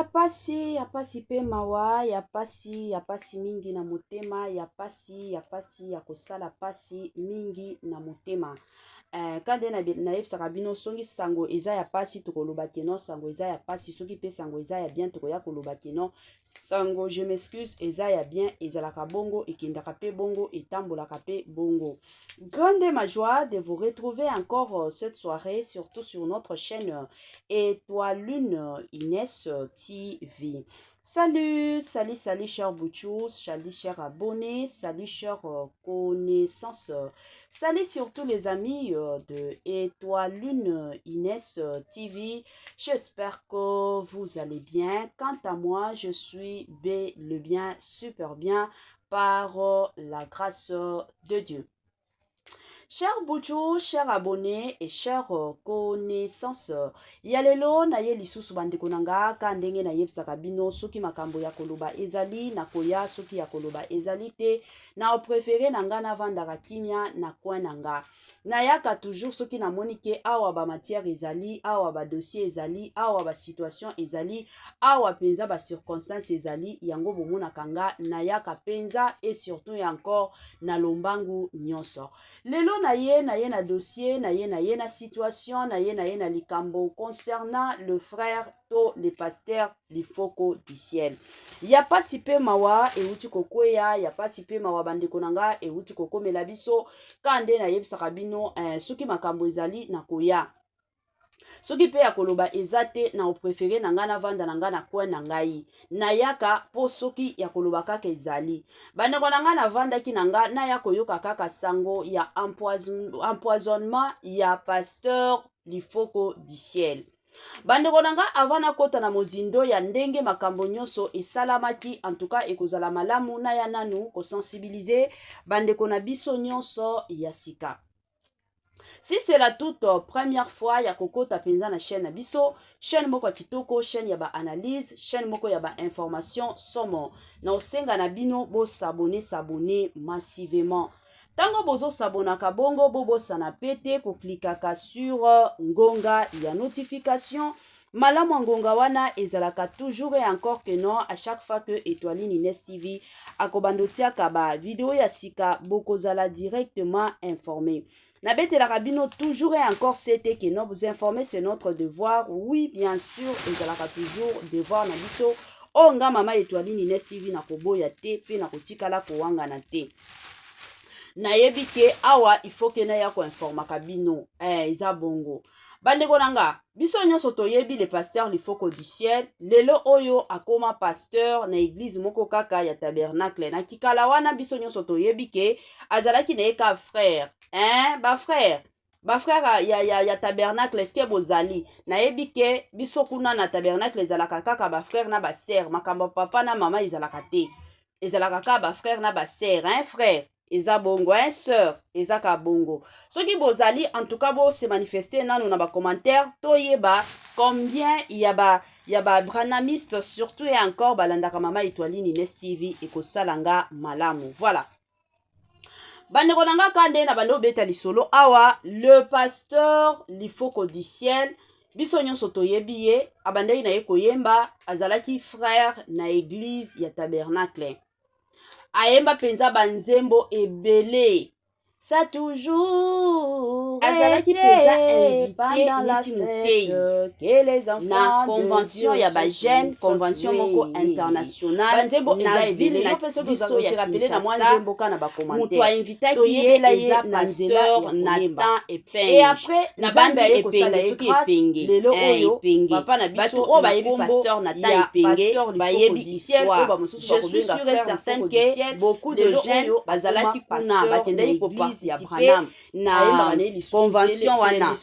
ya pasi pe mawa, ya pasi mingi na motema, ya pasi ya kosala pasi mingi na motema. Kande na yebisaka bino songi sango eza ya pasi tokoloba keno sango eza ya pasi soki pe sango eza ya bien tokoya koloba keno sango je m'excuse eza ya bien ezalaka bongo ekendaka pe bongo etambolaka pe bongo. Grande ma joie de vous retrouver encore cette soirée, surtout sur notre chaîne Étoile Lune Inès TV. Salut chers Bouchous, salut chers abonnés, salut chers connaissances, salut surtout les amis de Étoile Lune Inès TV. J'espère que vous allez bien. Quant à moi, je suis bien, super bien par la grâce de Dieu. Chers Bouchou, chers abonnés et chers connaissances, yalelo na ye lisusu bandeko nanga ka ndenge na yebisaka bino soki makambo ya koloba ezali na koya soki ya koloba ezali te na préféré nanga na vandaka kimia na coin nanga na yaka toujours soki na monike awa ba matière ezali awa ba dossier ezali awa ba situation ezali awa penza ba circonstance ezali yango bomona kanga na yaka penza et surtout encore na lombangu nyonso lelo na ye na dossier na ye na situation na ye na likambo concernant le frère to le pasteur Lifoko du ciel. Ya pasi pe mawa euti kokweya ya pasi pe mawa bandeko nanga euti kokomela biso kande na yebisaka bino soki makambo ezali na koya soki pe ya koloba ezate na préféré nanga na vanda nanga na coin na ngai na yaka po soki ya koloba kaka ezali bandeko nanga na vanda ki nanga na ya koyoka kaka sango ya empoisonnement ya pasteur Lifoko du ciel. Bandeko nanga avana kota na mozindo ya ndenge makambo nyonso esalamaki en tout cas ekozala malamu na ya nanu ko sensibiliser bandeko na biso nyonso ya sika. Si c'est la toute première fois ya kokota penza na chaîne na biso, chaîne moko ya kitoko, chaîne ya ba analyse, chaîne moko ya ba information somo. Na osenga na bino bo s'abonner massivement. Tango bozo s'abonaka bongo bobo sana pete ko klikaka sur ngonga ya notification. Malamu ngonga wana ezalaka toujours et encore que non à chaque fois que Étoile Lune Inès TV akobandotia kaba vidéo ya sika bokozala directement informé. Nabete la rabino toujours et encore c'était que non vous informer c'est notre devoir. Oui bien sûr ezalaka toujours devoir na biso. Onga mama Étoile Lune Inès TV na koboya te pe na kotikala ko wanga na te. Na yebike awa il faut que na ya ko informaka bino eza bongo. Bandeko nanga biso nyonso toyebi le pasteur Lifoko du ciel lelo oyo akoma pasteur na église moko kaka ya tabernacle na kikala wana biso nyonso toyebi ke azalaki na eka frère ba frère ya tabernacle eske bozali na yebi ke biso kuna na tabernacle ezalaka kaka ba frère na ba sœur makambo papa na mama ezalaka te ezalaka kaka ba frère na ba sœur frère eza bongo sœur eza ka bongo soki bozali en tout cas bo se manifester nanu na ba commentaire toyeba combien y a ba branamiste surtout et encore balandaka mama Étoile Lune Inès TV ekosalanga malamu voilà. Bandeko nanga kande na bando beta lisolo awa le pasteur Lifoko du ciel biso nyonso toyebi ye abandaki na ye koyemba azalaki frère na église ya tabernacle ayemba penza banzembo ebele ça toujours azalaki penza invité pendant la fête que les enfants na convention ya ba jeune convention moko internationale banzembo eza ebele na biso ya rappeler na mwanzembo kana ba commentaire muto invitaki ye na nzela Nathan et après na banda ye kosala soki epenge lelo oyo papa na biso o ba yebi pasteur Nathan epenge ba yebi histoire ba mosusu ba kobenga frère certaine que beaucoup de jeunes bazalaki kuna bakendaki ko participer na convention wana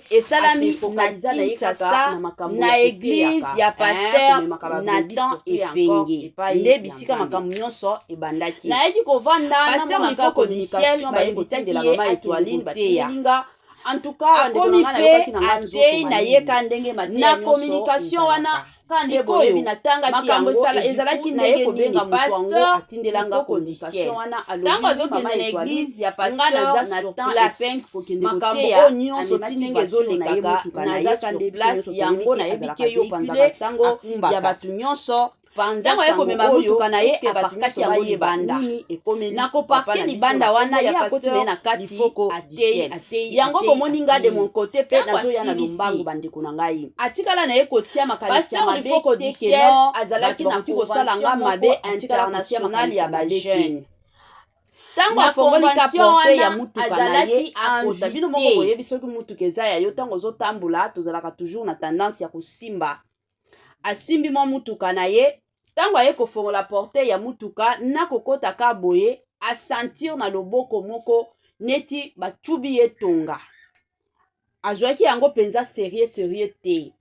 esalami na Kinshasa na église ya pasteur Nathan epenge nde bisika makambo nyonso ebandaki nayaki kovanda pasteur Lifoko du ciel bayebitaki de la mama Étoile Lune batelinga en tout cas akomi pe atei na ye ka ndenge na communication wana kande boyebi na tanga ki yango ezalaki ndenge nini pasteur atindelanga communication wana ntango azokende na eglize ya pasteur na place makambo oyo nyonso ti ndenge ezolekaka naza sur place yango nayebi ke yo panzaka sango ya bato nyonso ntango ye komema motuka na ye aparkaki yango libanda na koparke libanda wana ye akoti na kati atei yango bomoni nga de mon côté mpe nazoya na lombangu bandeko na ngai atikala na ye kotia makanisi ya mabe te azalaki na kosala nga mabe international ya bajeune ntango afongoli kaporte ya mutuka na ye akota bino moko boyebi soki mutuka eza ya yo ntango ozotambola tozalaka toujours na tendance ya kosimba asimbi mwa mutuka na ye ntango aye kofongola porte ya mutuka na kokota ka boye asentir na loboko moko neti bacubi ye tonga azwaki yango mpenza serie te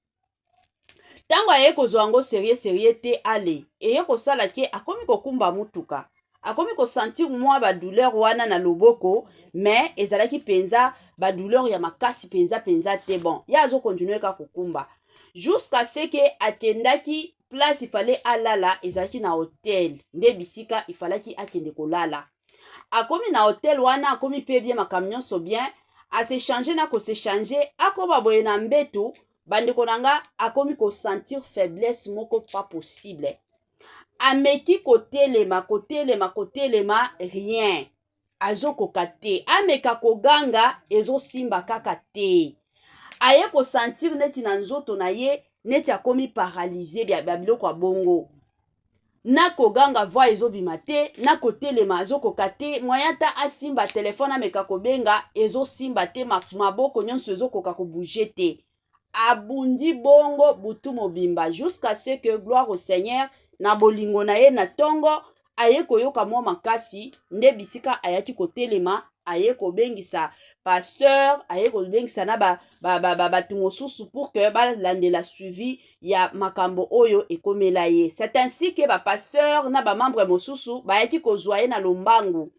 ntango aye kozwa yango serie te ale eye kosala ke akomi kokumba mutuka akomi kosentir mwa badouleur wana na loboko mais ezalaki mpenza badouleur ya makasi mpenza te bon ye azokontinue ka kokumba jusqu'à ce que akendaki place ifale alala ezalaki na hotel nde bisika ifalaki akende kolala akomi na hotel wana akomi pe bien makambo nyonso bien asechange na kosechange akoba boye na mbeto bandeko na nga akomi kosentir faiblesse moko pas possible ameki kotelema rien azokoka te ameka koganga ezosimba kaka te aye kosentir neti na nzoto na ye neti akomi paralyse bya biloko ya bongo na koganga voix ezobima te na kotelema azokoka te moyen ta asimba telefone ameka kobenga ezosimba te maboko nyonso ezokoka kobouge te abundi bongo butu mobimba jusqu'à ce que gloire au Seigneur na bolingo na ye na tongo aye koyoka mwa makasi nde bisika ayaki kotelema aye kobengisa pasteur aye kobengisa na bato mosusu pour que balandela suivi ya makambo oyo ekomela ye c'est ainsi que bapasteur na bamembre mosusu bayaki kozwa ye na lombangu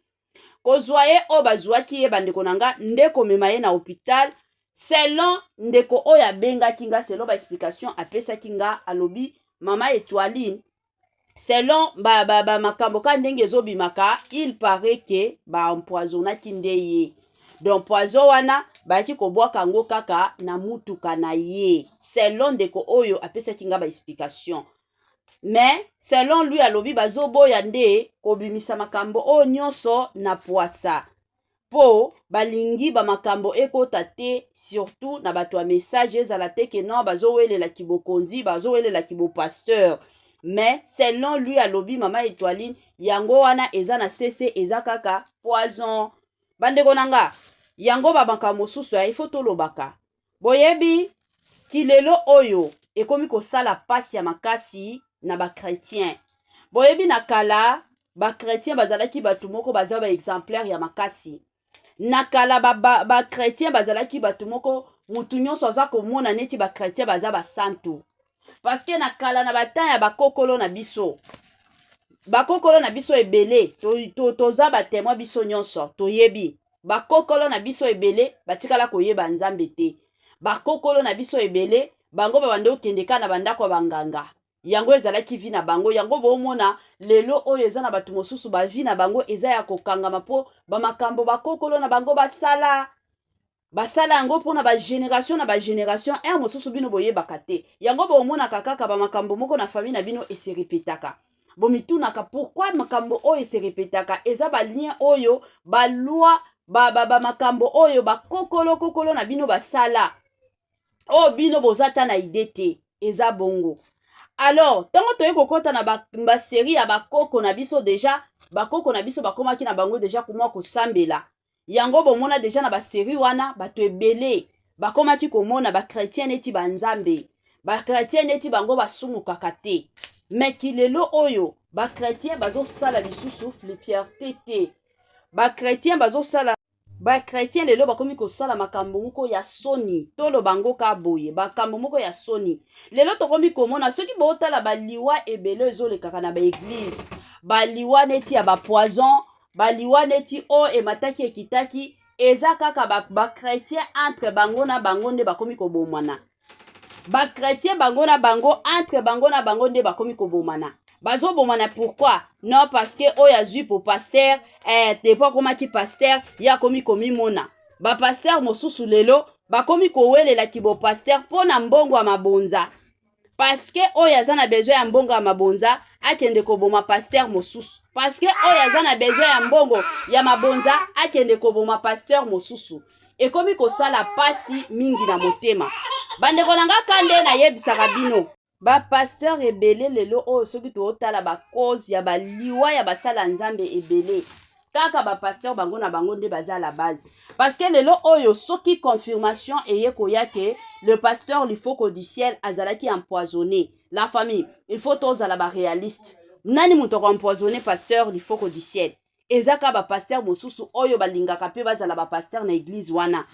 kozwa ye oyo bazwaki ye bandeko na nga nde komema ye na hôpital selon ndeko oyo abengaki nga selon baexplication apesaki nga alobi mama Étoiline selon makambo ka ndenge ezobimaka il paraît que baempoisonnaki nde ye donc poison wana bayaki kobwaka yango kaka na mutuka na ye selon ndeko oyo apesaki nga baexplication mais selon lui alobi bazoboya nde kobimisa makambo oyo nyonso na poisa po balingi bamakambo ekota te surtout na bato ya message ezala te ke non bazowelelaki bokonzi bazowelelaki bopasteur mais selon lui alobi mama Étoiline yango wana eza na sese eza kaka poison bandeko na nga yango babaka mosusu ya ifo tolobaka boyebi kilelo oyo ekomi kosala pasi ya makasi na bakretien boyebi na kala bakretien bazalaki bato moko baza baexemplaire ya makasi na kala bakretien bazalaki bato moko mutu nyonso aza komona neti bakretien baza basantu parce que na kala na batan ya bakokolo na biso ebele toza batemoin biso nyonso toyebi bakokolo na biso ebele batikala koyeba nzambe te bakokolo na biso ebele bango babande okende ka na bandako ya banganga yango ezalaki vi na bango yango bomona lelo oyo eza na bato mosusu bavi na bango eza ya kokangama mpo bamakambo bakokolo na bango basala yango mpona bagénération na bagénération un mosusu bino boyebaka te yango bomonaka kaka bamakambo moko na famille na bino eserepetaka bomitunaka pourquoi makambo oyo eserepetaka eza balien oyo balwa bamakambo oyo bakokolo na bino basala oyo bino boza ta na ide te eza bongo alors ntango toye kokota na basérie ya bakoko na biso deja bakoko na biso bakomaki na bango deja komwa kosambela yango bomona deja na basérie wana bato ebele bakomaki komona bakretien neti banzambe bakretien neti bango basungukaka te mais kilelo oyo bakretien bazosala lisusu fierté te bakretien bazosala bakretien lelo bakomi kosala makambo moko ya soni tolo bango ka boye makambo moko ya soni lelo tokomi komona soki botala baliwa ebele ezolekaka na baeglise baliwa neti ya bapoison baliwa neti o emataki ekitaki eza kaka ba chrétien entre bango na bango nde bakomi kobomana. Ba chrétien bango na bango entre bango na bango nde bakomi kobomana. Bazo bomana pourquoi? Non parce que oyo azui pour pasteur depuis akomaki pasteur ya komi komimona. Ba pasteur mosusu lelo bakomi kowelela kibo pasteur pona mbongo ya mabonza. Parce que oyo aza na besoin ya mbongo ya mabonza akende koboma pasteur mosusu. Parce que oyo aza na besoin ya mbongo ya mabonza akende koboma pasteur mosusu. Ekomi kosala pasi mingi na motema. Bandeko nanga kande na yebisaka bino. Ba pasteur ebele lelo oyo soki tootala ba cause ya baliwa ya basala nzambe ebele. Kaka ba pasteur bango na bango nde baza la base. Parce que lelo oyo soki confirmation eye koya ke le pasteur Lifoko du ciel azalaki empoisonné. La famille, il faut tozala ba réaliste. Nani muto ko empoisonné pasteur Lifoko du ciel? Ezaka ba pasteur mosusu oyo balingaka pe bazala ba pasteur na église wana.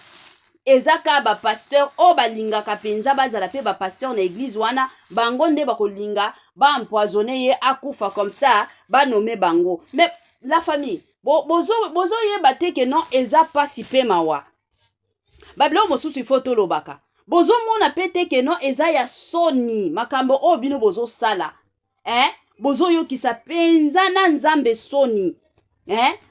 Ezaka ba pasteur o balingaka penza bazala pe ba pasteur na église wana bango nde bakolinga ba empoisonné ye akufa comme ça ba nommer bango. Mais la famille bozo yeba te ke non eza pasi pe mawa. Bablo mosusu il faut tolobaka. Bozo mona pe te ke non eza ya soni makambo o bino bozo sala. Bozo yo kisa penza na nzambe soni.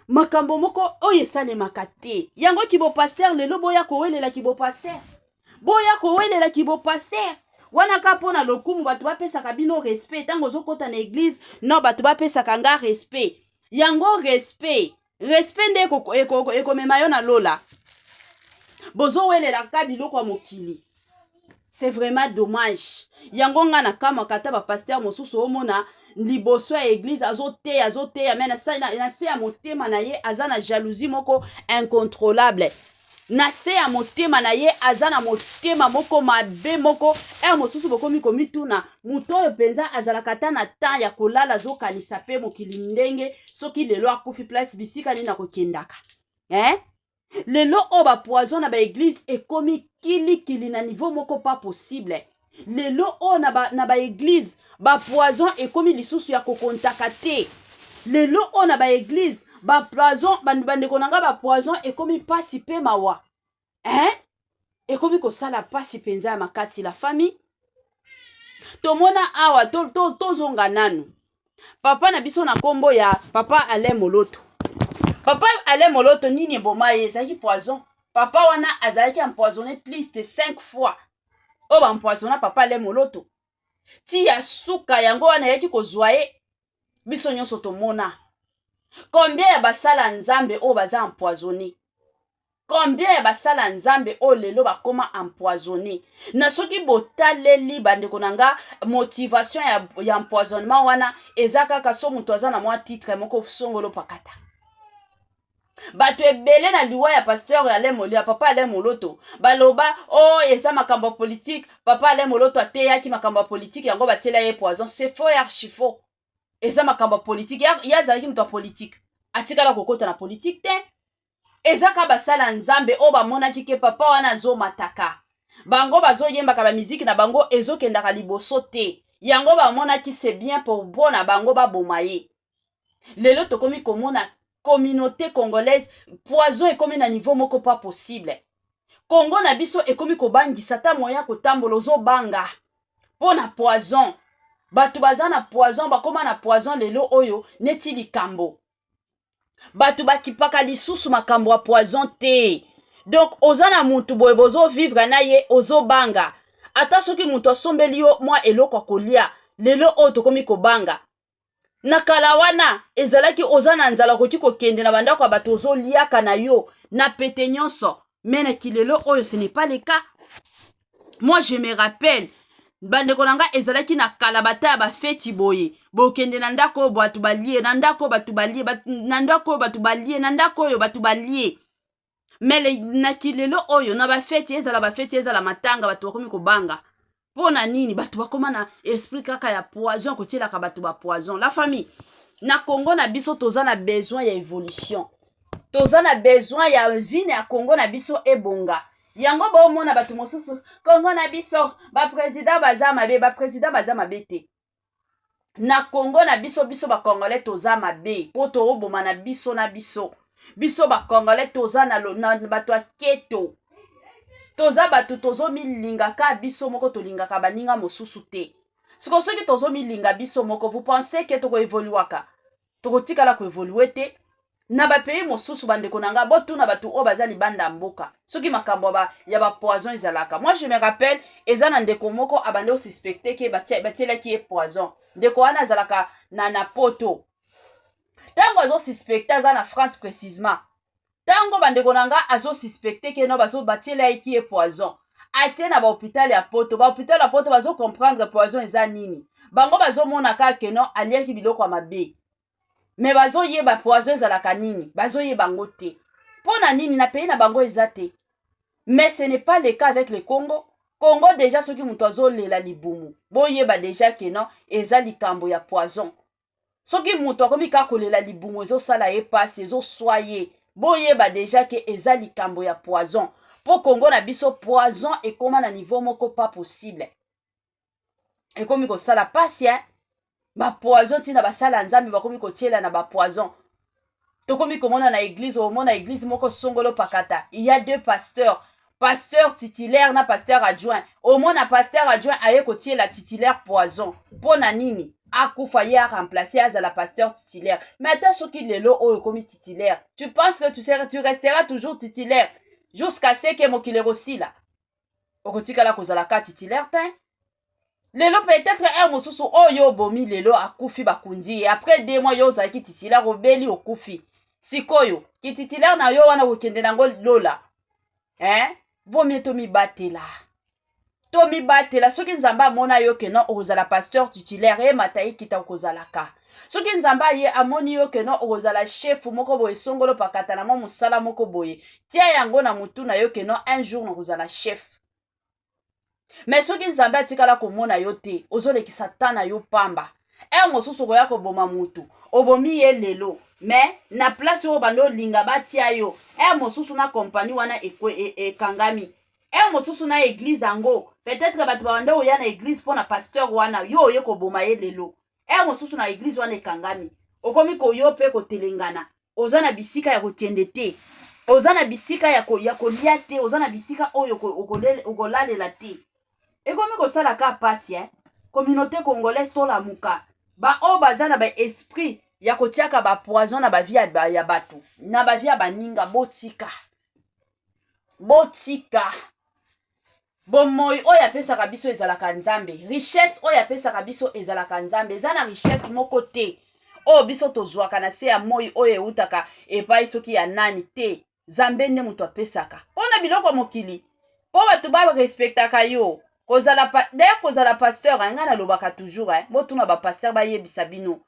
Makambo moko oye sale makate. Yango kibo pasteur lelo boya kowelela kibo pasteur. Boya kowelela kibo pasteur. Wana ka pona lokumu batu bapesaka bino respect tango zokota na église non batu bapesaka nga respect. Yango respect nde ekomema yo na lola. Bozo welela ka biloko ya mokili. C'est vraiment dommage. Yango nga na kama kata ba pasteur mosusu omona liboso ya église azote mais na se ya motema na ye azana jalousie moko incontrôlable. Na se ya motema na ye azana motema moko mabe moko mosusu bokomi komituna muto oyo penza azalaka ta na temps ya kolala azokanisa pe mokili ndenge soki lelo akufi place bisika nini akokendaka. Lelo o ba poison na ba église ekomi kili na niveau moko pas possible. Lelo o na ba église ba poison ekomi lisusu ya kokontaka te. Lelo o na ba église ba poison bandeko nanga ba poison ekomi pasi pe mawa. Ekomi kosala pasi penza ya makasi la famille. Tomona awa tozonga nanu. Papa na biso na kombo ya Papa Alain Moloto. Papa Alain Moloto nini eboma ye ezaki poison. Papa wana azalaki empoisonné plus de 5 fois. O ba empoisonna Papa Alain Moloto. Ti ya suka yango wana yaki kozwa ye biso nyonso tomona. Combien ya basala nzambe o baza empoisonné? Combien ya basala nzambe o lelo bakoma empoisonné? Na soki botaleli bandeko nanga motivation ya empoisonnement wana ezaka kaso muto aza na mwa titre moko songolo pakata. Bato ebele na liwa ya pasteur ya Papa Alain Moloto baloba eza makambo politique. Papa Alain Moloto ateyaki makambo politique yango batela ye poison. C'est faux et archi faux. Eza makambo politique ya zalaki muto politique atikala kokota na politique te. Ezaka basala nzambe o bamonaki ke papa wana zo mataka. Bango bazo yembaka ba musique na bango ezokendaka liboso te. Yango bamonaki c'est bien pour bona bango babomaye. Lelo tokomi komona communauté congolaise poison ekomi na niveau moko pas possible. Congo na biso ekomi kobangisa ta moya kotambola ozo banga. Pona poison. Batu baza na poison bakoma na poison lelo oyo neti likambo. Batu bakipaka lisusu makambo ya poison te. Donc ozana mutu boye bozo vivre na ye ozo banga. Ata soki mutu asombeli yo mwa eloko kolia lelo oyo tokomi kobanga. Na kala wana ezalaki ozana nzala koki kokende na bandako ya bato ozo liaka na yo na pete nyonso. Mena kilelo oyo ce n'est pas le cas. Moi je me rappelle bandeko nanga ezalaki na kala bata ba feti boye bokende na ndako batu balie na ndako batu balie na ndako batu balie na ndako oyo batu balie. Mais na kilelo oyo na ba feti ezala matanga batu bakomi kobanga. Pona nini batu bakoma na esprit kaka ya poison kotiela ka batu ba poison. La famille na Congo na biso toza na besoin ya évolution. Toza na besoin ya vie na Congo na biso ebonga. Yango ba omona batu mosusu Congo na biso ba président baza mabe te. Na Congo na biso ba congolais toza mabe poto oboma na biso biso ba congolais toza na bato ya keto toza bato tozomilingaka biso moko tolingaka baninga mosusu te siko soki tozomilinga biso moko vous pensez ke tokoevoluaka tokotikala koevolue te na bapays mosusu bandeko na nga botuna bato oyo baza libanda mboka soki makambo ya bapoison ezalaka. Moi je me rappelle eza na ndeko moko abande osuspecte ke batielaki ye poison ndeko wana azalaka na poto ntango azosuspecte aza na France précisement ntango bandeko na nga azosuspecte ke no batielaki ye poison atie na bahôpital ya poto bahôpital ya poto bazocomprendre poison eza nini bango bazomona kaka keno aliaki biloko ya mabe me bazoyeba poison ezalaka nini bazoyeba yango te mpo na nini na pays na bango eza te. Mais ce n'est pas le cas avec le Congo. Congo déjà soki mutu azolela libumu boyeba déjà ke non eza likambo ya poison soki mutu akomi kaka kolela libumu ezosala ye pasi ezoswa ye boyeba déjà ke eza likambo ya poison. Po Congo na biso poison ekoma na niveau moko pas possible ekomi kosala pasi ba poison tina basala nzambe bakomi kotiela na ba poison tokomi komona na église omona église moko songolo pakata il y a deux pasteurs pasteur titulaire na pasteur adjoint omona pasteur adjoint aye kotiela titulaire poison pona nini akufa ye a remplacer azala pasteur titulaire mais ata soki lelo oyo komi titulaire tu penses que tu resteras toujours titulaire jusqu'à ce que mokili kosila okotikala kozala ka titulaire te lelo peut-être mosusu oyo obomi lelo akufi bakundi après 2 mois yo ozalaki titulaire obeli okufi sikoyo kititulaire na yo wana kokende nango lola vomi tomibatela soki nzambe amona yo keno okozala pasteur titulaire emata ye kita okozalaka soki nzambe ye amoni yo keno okozala chef moko boye songolo pakata na mwa mosala moko boye tia yango na mutu na yo keno un jour na okozala chef. Mais soki nzambe atikala komona yo te ozolekisa ta na yo pamba mosusu koya koboma mutu obomi ye lelo mais na place oyo bando linga batia yo mosusu na compagnie wana ekangami mosusu na église ango peut-être bato banda oya na église pona pasteur wana yo oye koboma ye lelo mosusu na église wana ekangami okomi koyo pe kotelengana oza na bisika ya kokende te oza na bisika ya kolia te oza na bisika oyo okolalela te ekomi kosala ka pasi communauté congolaise tolamuka o baza na ba esprit ya kotiaka ba poison na ba vie ya bato na ba vie ya baninga botika bomoi oyo apesaka biso ezalaka nzambe richesse oyo apesaka biso ezalaka nzambe eza na richesse moko te oyo biso tozwaka na se ya moi oyo eutaka epai soki ya nani te nzambe nde moto apesaka mpona biloko mokili mpo bato barespectaka yo kozala pasteur nga nalobaka toujours botuna bapasteur bayebisa bino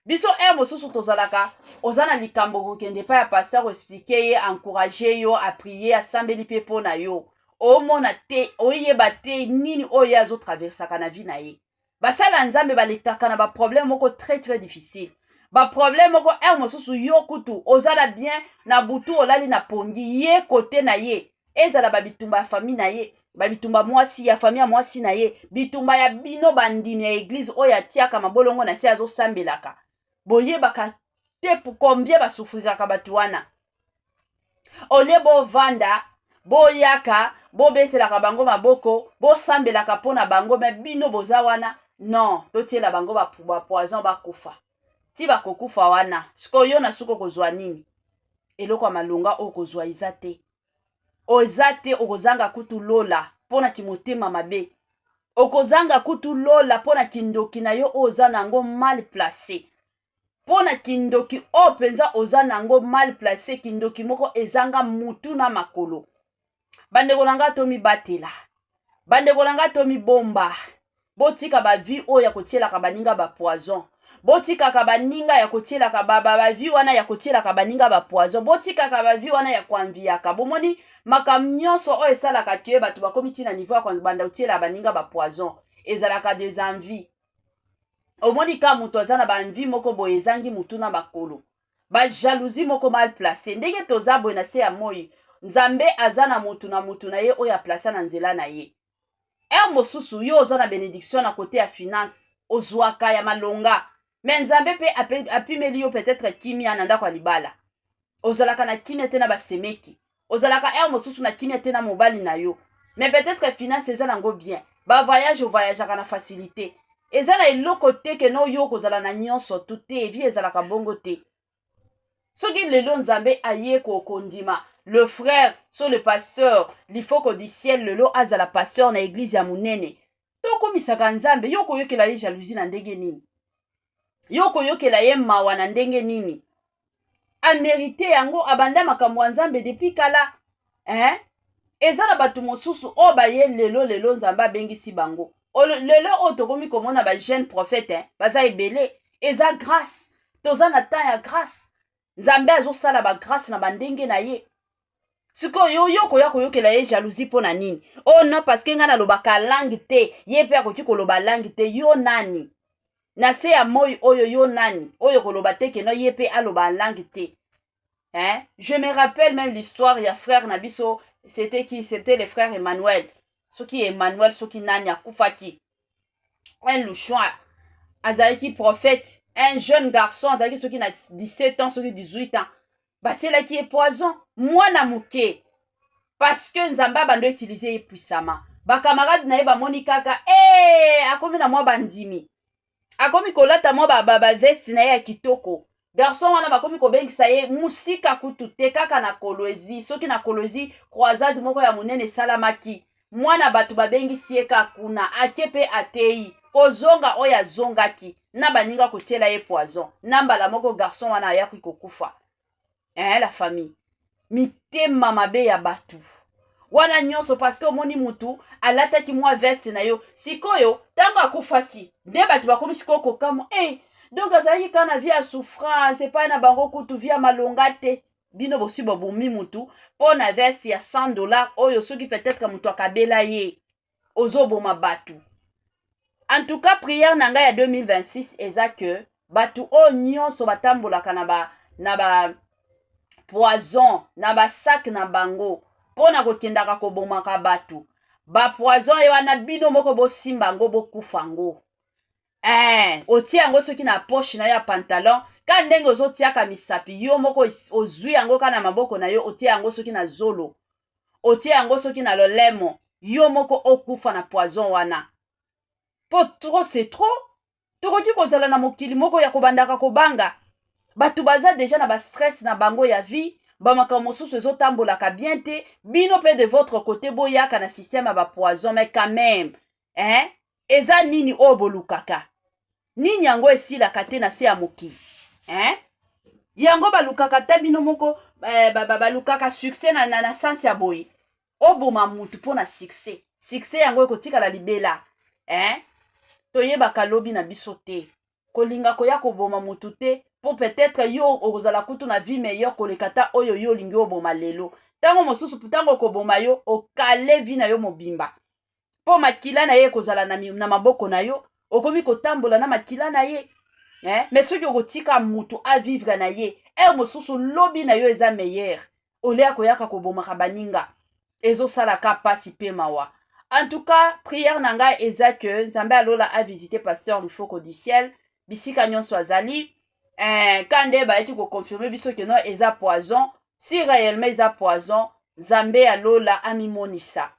biso mosusu tozalaka oza na likambo kokende pa ya pasteur oexplike ye encourage yo aprie asambeli mpe mpo na yo omona te oyeba te nini oyo azotraversaka na vie na ye basala nzambe balekaka na baproblème moko très très difficile baproblème moko mosusu yo kutu ozala bien na butu olali na pongi ye kote na ye ezala babitumba ya famille na ye babitumba mwasi ya famille ya mwasi na ye bitumba ya bino bandimi ya église oyo atiaka mabolongo na se azosambelaka boyebaka te combien basufriraka bato wana olie bovanda boyaka bobetelaka bango maboko bosambelaka mpona bango me bino boza wana non totiela bango bapoison bakufa ti bakokufa wana sikoyo na suko kozwa nini eloko ya malonga oyo kozwa eza te oza te okozanga kutu lola mpona kimotema mabe okozanga kutu lola mpona kindoki na yo oza nango mal placé mpona kindoki oyo mpenza oza nango mal placé kindoki moko ezanga mutu na makolo bandeko na nga tomibatela bandeko na nga tomibomba botika bavi oyo ya kotielaka baninga bapoison botikaka baninga ya kotielaka bavi wana ya kotielaka baninga bapoison botikaka bavi wana ya koanviaka bomoni makambo nyonso oyo esalaka ke bato bakomi ntina niveau ya banda kotiela baninga bapoison ezalaka des envies omoni ka moto aza na baenvie moko boye ezangi mutu na bakolo bajalousie moko mal placé ndenge toza boye na se ya moi nzambe aza na mutu na ye oyo aplace na nzela na ye mosusu yo oza na bénédiction na kote ya finance ozwaka ya malonga me nzambe mpe apimeli yo peut-être kimia na ndako ya libala ozalaka na kimia te na basemeki, ozalaka mosusu na kimia te na mobali na yo, mais peut-être finance eza nango bien, voyage ovoyageaka na facilité, eza na eloko te ke no yo kozala na nyonso tu te, evi ezalaka bongo te. Soki lelo nzambe aye kokondima le frère so le pasteur lifoko du ciel lelo azala pasteur na église ya munene, tokomisaka nzambe yo koyokela ye jalousie na ndenge nini, yo koyokela ye mawa na ndenge nini, amérite yango abanda makambo ya nzambe depuis kala. Eza na bato mosusu o baye lelo nzambe abengisi bango, lelo oyo tokomi komona ba jeune prophète baza ebele, eza grâce, toza na temps ya grâce, nzambe azosala ba grâce na bandenge na ye. Sikoyo yo koya koyokela ye jalousie mpo na nini? Oh non, parce que nga nalobaka langue te, ye mpe akoki koloba langue te, yo nani? Na se ya moi oyo yo nani? Oyo koloba te keno ye mpe aloba langue te. Je me rappelle même l'histoire ya frère Nabiso, c'était qui? C'était le frère Emmanuel. Soki Emmanuel, soki nani akufaki. Un louchon, azalaki prophète, un jeune garçon, azalaki soki na 17 ans, soki 18 ans. Batielaki ye poison, mwana muke. Parce que nzamba bando utiliser puissamment. Ba camarade na ye bamoni kaka, akomi na mwa bandimi. Akomi kolata mwa ba veste na ye ya kitoko. Garçon wana bakomi kobengisa ye musika kutu te kaka na Kolwezi, soki na Kolwezi croisade moko ya munene salamaki. Mwana bato babengisi ye kakuna, akepe atei. Kozonga oya zongaki, na baninga kotiela ye poison. Nambala moko garçon wana ayaki kokufa. La famille. Mitema mabe ya batu. Wana nyonso parce que omoni mutu alataki mwa veste na yo. Sikoyo tango akufaki. Nde batu bakomi sikoyo kokamo. Donc azalaki kana via souffrance, epai na bango kutu via malonga te. Bino bosi bobumi mutu po na veste ya $100 oyo soki peut-être mutu akabela ye. Ozoboma batu. En tout cas, prière nanga ya 2026 eza que batu o nyonso batambolaka na ba poison, na ba sac na bango, pona kokendaka kobomaka batu. Ba poison e wana bino moko bosimba yango bokufango. Otie yango soki na poche na ya pantalon, ka ndenge ozotiaka misapi, yo moko ozwi yango kana maboko na yo, otie yango soki na zolo. Otie yango soki na lolemo, yo moko okufa na poison wana. Po trop c'est trop. Tokoki kozala na mokili moko ya kobandaka kobanga. Batu baza deja na ba stress na bango ya vie, ba makambo mosusu ezotambolaka bien te, bino pe de votre côté boyaka na système ya ba poison, mais quand même, eza nini oyo bolukaka? Nini yango esilaka te na se ya mokili? Yango balukaka te bino moko balukaka succès na sens ya boye. Oboma mutu po na succès. Succès yango ekotika la libela. Toyebaka lobi na biso te. Kolinga koya koboma mutu te, po peut-être yo okozala kutu na vie meilleure kolekata oyo yo lingi oboma lelo. Tango mosusu tango koboma yo okale vie na yo mobimba. Po makila na ye kozala na maboko na yo, okomi kotambola na makila na ye. Mais soki okotika mutu a vivre na ye, mosusu lobi na yo eza meilleur. Olea koyaka kobomaka baninga. Ezo salaka pasi pe mawa. En tout cas, prière nanga eza que Nzambe alola a visité pasteur Lufoko du ciel, bisika nyonso azali. Kande ba eti ko confirmer biso que non eza poison. Si réellement eza poison, Nzambe alola amimonisa.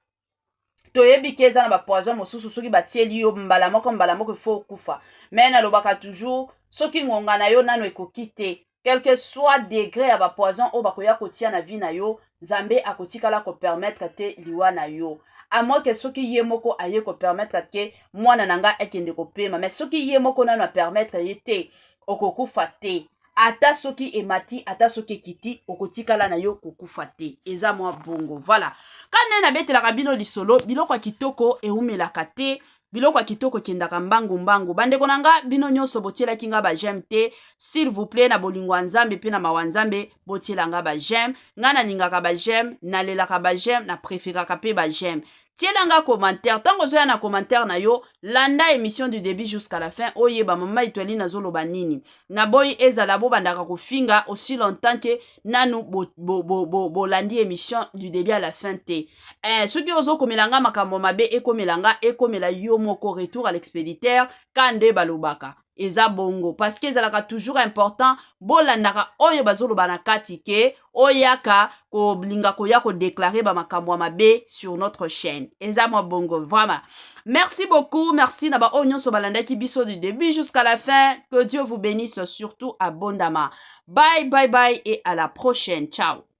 Toyebi ke eza na ba poison mosusu soki batieli yo mbala moko fo kufa. Mais nalobaka toujours soki ngonga na yo nano ekoki te. Quel que soit degré ya ba poison o bakoya kotia na vie na yo, Nzambe akotikala ko permettre te liwa na yo. À moins que soki ye moko aye ko permettre ke mwana nanga ekende ko pema, mais soki ye moko nano permettre ye te okokufa te. Ata soki emati, ata soki kiti, okotikala na yo kokufa te. Eza mwa bongo. Voilà. Kane na betelaka bino lisolo, biloko kitoko eumelaka te. Biloko kitoko kendaka mbangu. Bandeko nanga bino nyonso botiela kinga ba j'aime te. S'il vous plaît na bolingo nzambe pe na mawanzambe botiela nga ba j'aime. Nga na lingaka ba j'aime, na lelaka ba j'aime, na préféraka pe ba j'aime. Tiela nga commentaire. Tango zoya na commentaire na yo, landa émission du début jusqu'à la fin. Oye ba mama itweli na zolo banini. Na boy ezala bo bandaka kofinga aussi longtemps que nanu landi émission du début à la fin te. Soki ozo komelanga makambo mabe ekomelanga ekomela yo moko retour à l'expéditeur kande balobaka. eza bongo parce que ezalaka toujours important bolandaka oyo bazoloba na kati ke oyaka kolinga koya kodeklare bamakambo ya mabe sur notre chaîne eza mwa bongo vraiment. Merci beaucoup, merci na ba oyo nyonso balandaki biso du début jusqu'à la fin. Que Dieu vous bénisse surtout abondamment. Bye bye bye et à la prochaine. Ciao.